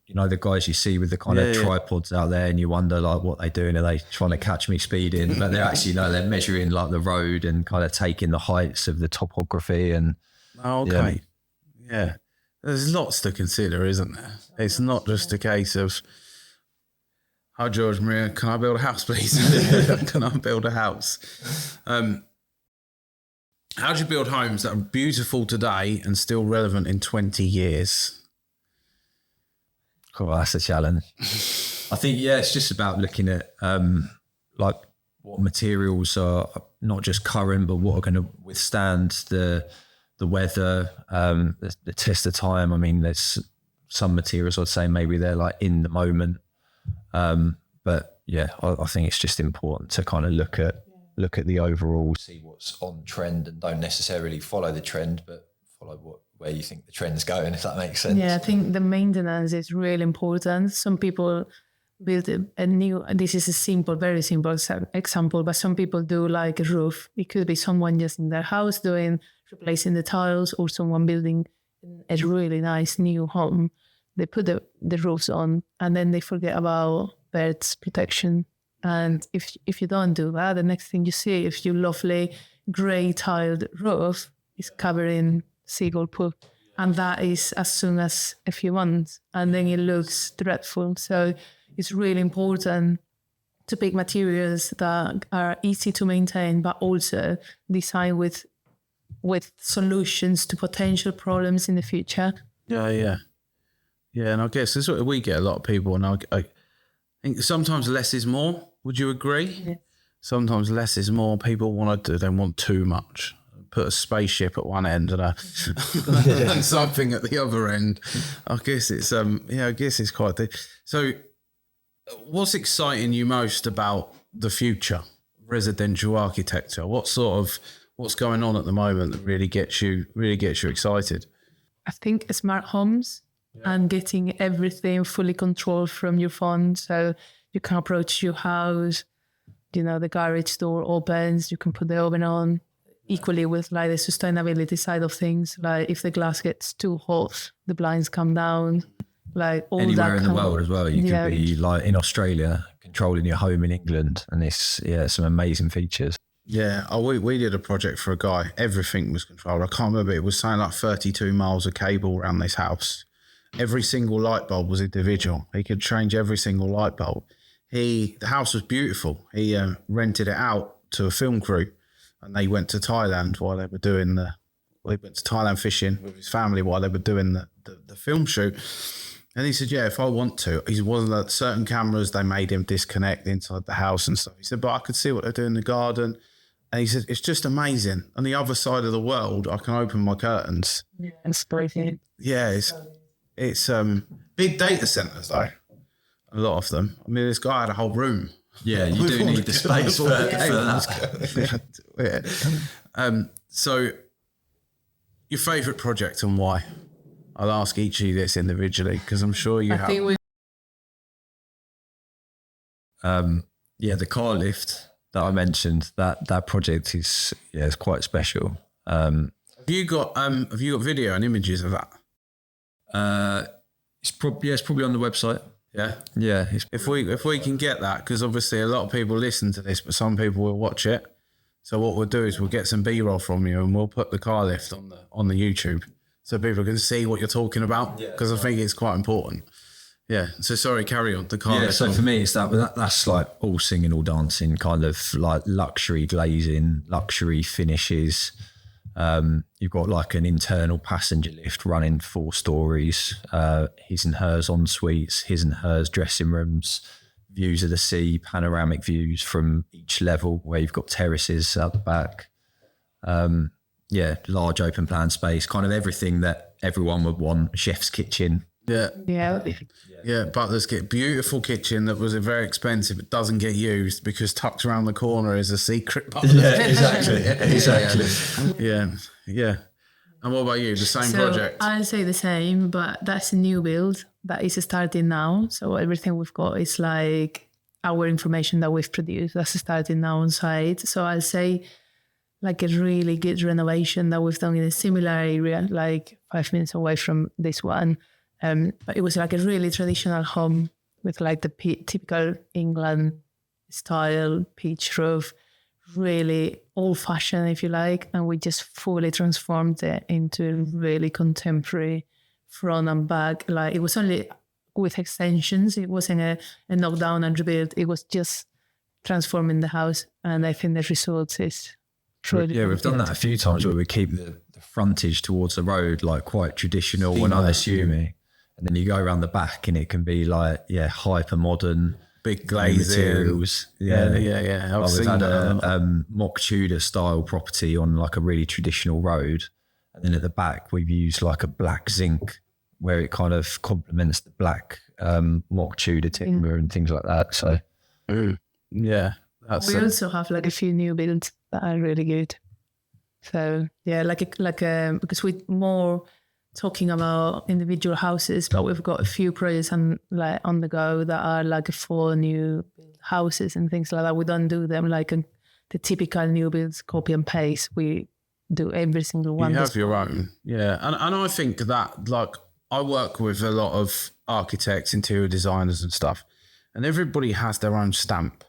you know, the guys you see with the kind of tripods out there, and you wonder like what they're doing. Are they trying to catch me speeding? But they're actually, they're measuring like the road and kind of taking the heights of the topography. And yeah. There's lots to consider, isn't there? It's not just a case of, hi George, Maria, can I build a house, please? Can I build a house? How do you build homes that are beautiful today and still relevant in 20 years? Cool, that's a challenge. I think, it's just about looking at like what materials are not just current, but what are going to withstand the weather, the test of time. I mean, there's some materials I'd say maybe they're like in the moment. But yeah, I think it's just important to kind of look at the overall, see what's on trend, and don't necessarily follow the trend, but follow where you think the trend's going, if that makes sense. Yeah, I think the maintenance is really important. Some people build a new, this is a very simple example, but some people do like a roof. It could be someone just in their house replacing the tiles, or someone building a really nice new home. They put the roofs on and then they forget about birds protection. And if you don't do that, the next thing you see is your lovely grey tiled roof is covered in seagull poop. And that is as soon as a few months. And then it looks dreadful. So it's really important to pick materials that are easy to maintain, but also design with solutions to potential problems in the future. Yeah, and I guess this is what we get a lot of people, and I think sometimes less is more. Would you agree? Yeah. Sometimes less is more. People they want too much. Put a spaceship at one end and and something at the other end. I guess it's quite. So, what's exciting you most about the future residential architecture? What's going on at the moment that really gets you excited? I think smart homes and getting everything fully controlled from your phone. So you can approach your house, the garage door opens, you can put the oven on. Equally with like the sustainability side of things, like if the glass gets too hot, the blinds come down. Like all anywhere in the world as well. You could be like in Australia, controlling your home in England, and it's some amazing features. Yeah, we did a project for a guy. Everything was controlled. I can't remember. It was saying like 32 miles of cable around this house. Every single light bulb was individual. He could change every single light bulb. The house was beautiful. He rented it out to a film crew, and they went to Thailand while they were doing they went to Thailand fishing with his family while they were doing the film shoot. And he said, yeah, if I want to. He's one of the certain cameras, they made him disconnect inside the house and stuff. He said, but I could see what they're doing in the garden. And he said, it's just amazing. On the other side of the world, I can open my curtains. Yeah, it's brilliant. Yeah, it's big data centers though. A lot of them. I mean, this guy had a whole room. Yeah, you do need the space for that. Yeah. So, your favourite project and why? I'll ask each of you this individually because I'm sure you have. Yeah, the car lift that I mentioned, that project is quite special. Have you got video and images of that? It's probably on the website. Yeah. Yeah. If we can get that, because obviously a lot of people listen to this, but some people will watch it. So what we'll do is we'll get some B-roll from you and we'll put the car lift on the YouTube so people can see what you're talking about, because I think it's quite important. Yeah. So sorry, carry on. The car lift. So for me, it's that's like all singing, all dancing, kind of like luxury glazing, luxury finishes. You've got like an internal passenger lift running 4 stories, his and hers en suites, his and hers dressing rooms, views of the sea, panoramic views from each level where you've got terraces out the back. Large open plan space, kind of everything that everyone would want. Chef's kitchen. Yeah, butler's beautiful kitchen that was very expensive. It doesn't get used because tucked around the corner is a secret butler. Yeah, exactly. Yeah. And what about you? The same project? I'll say the same, but that's a new build that is starting now. So everything we've got is like our information that we've produced. That's starting now on site. So I'll say like a really good renovation that we've done in a similar area, like 5 minutes away from this one. But it was like a really traditional home with like the typical England style pitch roof, really old-fashioned, if you like, and we just fully transformed it into a really contemporary front and back. Like it was only with extensions. It wasn't a knockdown and rebuild. It was just transforming the house, and I think the result is really yeah. We've done that a few times where we keep the frontage towards the road like quite traditional and unassuming, and then you go around the back and it can be like hyper modern. Big glazing materials. Yeah. We've had a mock Tudor style property on like a really traditional road, and then at the back we've used like a black zinc where it kind of complements the black mock Tudor timber and things like that. So yeah, we also have like a few new builds that are really good. So yeah, because we're more talking about individual houses, but we've got a few projects on the go that are like 4 new houses and things like that. We don't do them like the typical new builds copy and paste. We do every single one. You have your own, yeah. And I think that like I work with a lot of architects, interior designers and stuff, and everybody has their own stamp.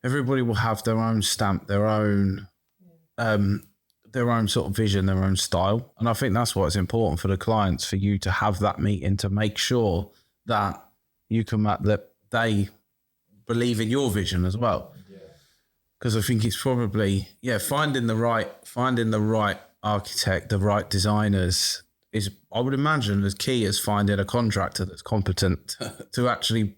Everybody will have their own stamp, their own sort of vision, their own style. And I think that's what's important for the clients, for you to have that meeting to make sure that you can that they believe in your vision as well. Because I think it's probably, finding the right architect, the right designers is, I would imagine, as key as finding a contractor that's competent to actually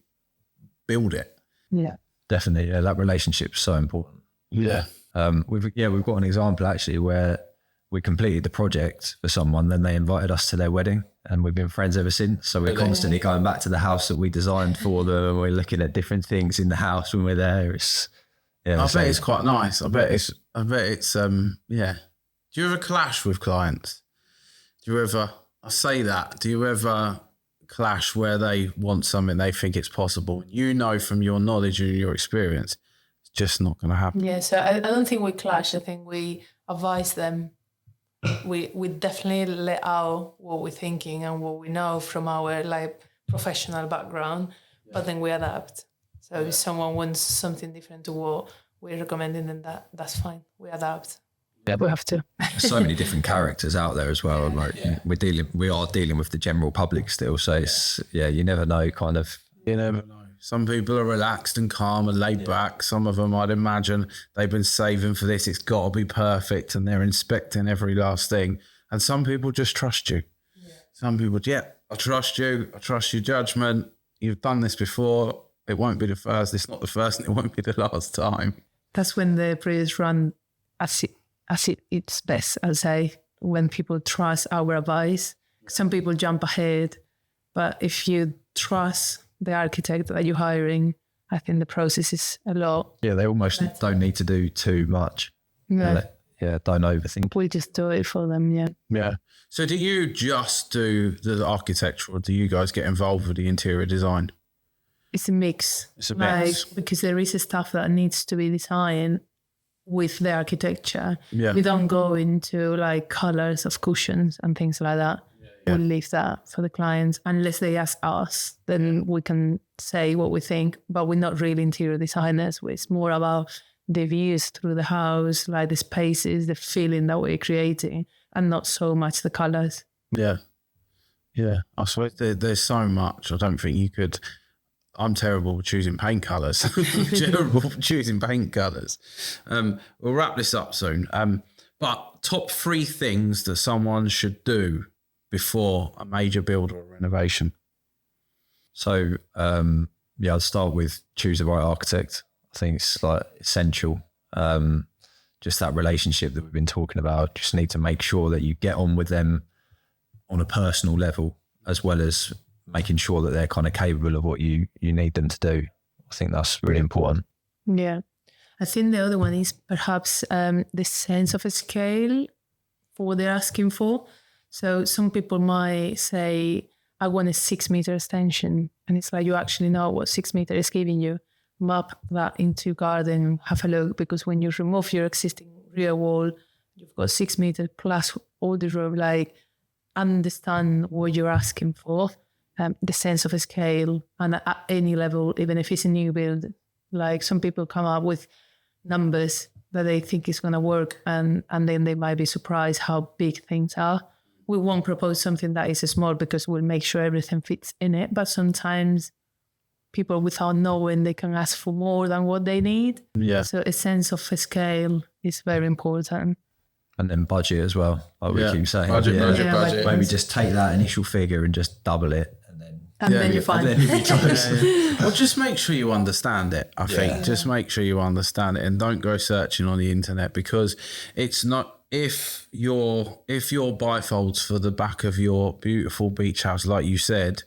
build it. Yeah. Definitely. Yeah. That relationship's so important. Yeah. We've got an example actually where we completed the project for someone, then they invited us to their wedding, and we've been friends ever since. So we're constantly going back to the house that we designed for them, and we're looking at different things in the house when we're there. I bet it's quite nice. I bet it's Do you ever clash with clients? Do you ever clash where they want something, they think it's possible? You know from your knowledge and your experience, it's just not going to happen. Yeah, so I don't think we clash. I think we advise them. We definitely let out what we're thinking and what we know from our like professional background, but then we adapt. So if someone wants something different to what we're recommending them that that's fine. We adapt. Yeah, We have to. There's so many different characters out there as well. Like we are dealing with the general public still. So it's, you never know kind of. You never know. Some people are relaxed and calm and laid back. Some of them, I'd imagine, they've been saving for this. It's got to be perfect, and they're inspecting every last thing. And some people just trust you. Yeah. Some people, I trust you. I trust your judgment. You've done this before. It won't be the first. It's not the first, and it won't be the last time. That's when the projects run as it's best, I'll say, when people trust our advice. Some people jump ahead, but if you trust the architect that you're hiring, I think the process is a lot. Yeah, they almost don't need to do too much. No. Don't overthink. We just do it for them, Yeah. So do you just do the architecture, or do you guys get involved with the interior design? It's a mix. It's a mix. Because there is stuff that needs to be designed with the architecture. Yeah. We don't go into like colors of cushions and things like that. Yeah. We'll leave that for the clients unless they ask us. Then we can say what we think, but we're not really interior designers. It's more about the views through the house, like the spaces, the feeling that we're creating, and not so much the colors. Yeah. Yeah. I suppose there's so much. I don't think you could. I'm terrible with choosing paint colours. Terrible with choosing paint colours. We'll wrap this up soon. But top 3 things that someone should do before a major build or renovation. So, I'll start with choose the right architect. I think it's like essential. Just that relationship that we've been talking about. Just need to make sure that you get on with them on a personal level, as well as making sure that they're kind of capable of what you need them to do. I think that's really important. Yeah. I think the other one is perhaps the sense of a scale for what they're asking for. So some people might say, I want a 6-meter extension. And it's like, you actually know what 6 meter is giving you. Map that into garden, have a look, because when you remove your existing rear wall, you've got 6 meters plus all the room, like understand what you're asking for, the sense of a scale, and at any level, even if it's a new build. Like some people come up with numbers that they think is going to work, and then they might be surprised how big things are. We won't propose something that is small because we'll make sure everything fits in it. But sometimes people, without knowing, they can ask for more than what they need. Yeah. So a sense of a scale is very important. And then budget as well, like we keep saying. Budget. Maybe just take that initial figure and just double it. And then you're fine. And then you'll be close. Well, just make sure you understand it, I think. Just make sure you understand it, and don't go searching on the internet, because it's not, if your bifolds for the back of your beautiful beach house, like you said,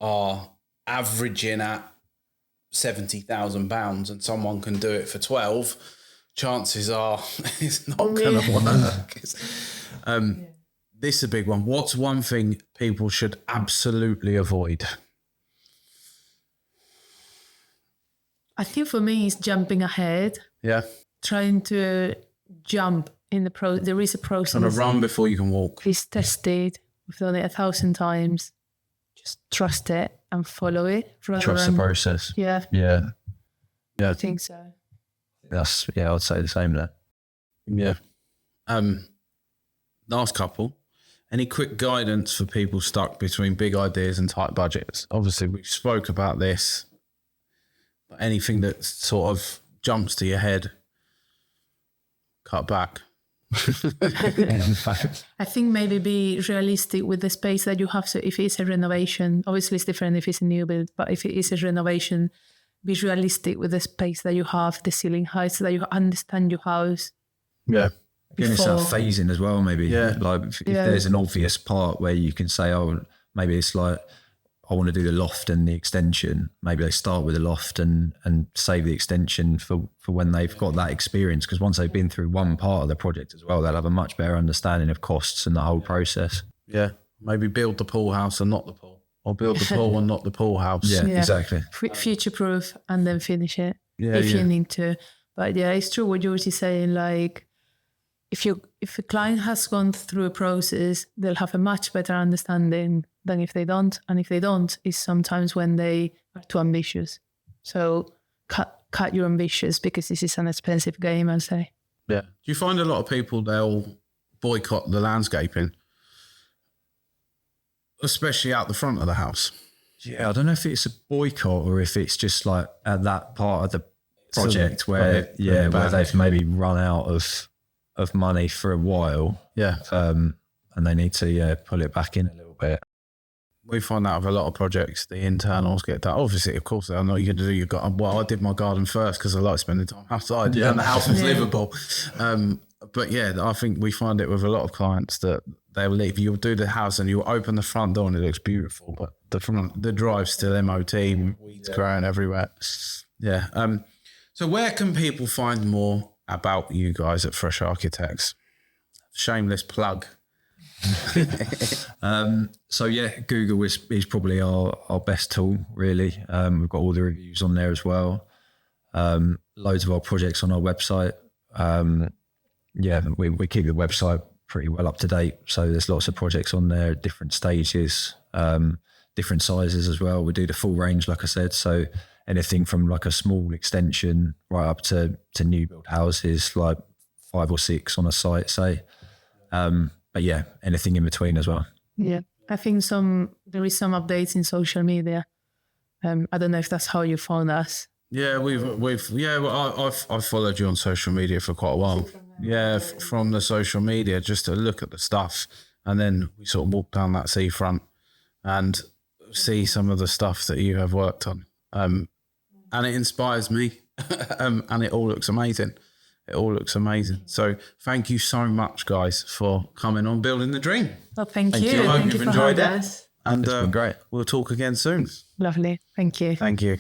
are averaging at £70,000 and someone can do it for 12, chances are it's not going to work. This is a big one. What's one thing people should absolutely avoid? I think for me, it's jumping ahead. Yeah. Trying to jump in the process. There is a process. Trying to run before you can walk. It's tested. We've done it 1,000 times. Just trust it and follow it. Trust the process. Yeah. Yeah. I think so. That's, I'd say the same there. Yeah. Last couple. Any quick guidance for people stuck between big ideas and tight budgets? Obviously, we spoke about this. But anything that sort of jumps to your head, cut back. I think maybe be realistic with the space that you have. So if it's a renovation, obviously it's different if it's a new build, but if it is a renovation, be realistic with the space that you have, the ceiling heights, so that you understand your house. Yeah. Getting yourself phasing as well, maybe. Yeah. Like if there's an obvious part where you can say, oh, maybe it's like, I want to do the loft and the extension. Maybe they start with the loft and save the extension for when they've got that experience. Because once they've been through one part of the project as well, they'll have a much better understanding of costs and the whole process. Yeah. Maybe build the pool house and not the pool. Or build the pool and not the pool house. Yeah. Exactly. Future-proof and then finish it if you need to. But it's true what George is saying. Like, if a client has gone through a process, they'll have a much better understanding than if they don't. And if they don't, it's sometimes when they are too ambitious. So cut your ambitions because this is an expensive game, I'll say. Yeah. Do you find a lot of people, they'll boycott the landscaping, especially out the front of the house? Yeah, I don't know if it's a boycott or if it's just like at that part of the project where they've maybe run out of money for a while. Yeah. And they need to pull it back in a little bit. We find that with a lot of projects, the internals get that. Obviously, of course, I know you're going to do your garden. Well, I did my garden first because I like spending time outside and the house was livable. But yeah, I think we find it with a lot of clients that they'll leave. You'll do the house and you'll open the front door and it looks beautiful, but the drive's still MOT, weeds growing everywhere. Yeah. So where can people find more about you guys at Fresh Architects? Shameless plug. So yeah, Google is probably our best tool, really. We've got all the reviews on there as well. Loads of our projects on our website. We keep the website pretty well up to date. So there's lots of projects on there, different stages, different sizes as well. We do the full range, like I said. So anything from like a small extension right up to new build houses, like 5 or 6 on a site, say. But yeah, anything in between as well. Yeah, I think there is some updates in social media. I don't know if that's how you found us. Yeah, I've followed you on social media for quite a while. Yeah, from the social media, just to look at the stuff, and then we sort of walk down that seafront and see some of the stuff that you have worked on, and it inspires me, and it all looks amazing. It all looks amazing. So thank you so much, guys, for coming on Building the Dream. Well, thank you. I hope you've enjoyed it. Us. And it's been great. We'll talk again soon. Lovely. Thank you. Thank you.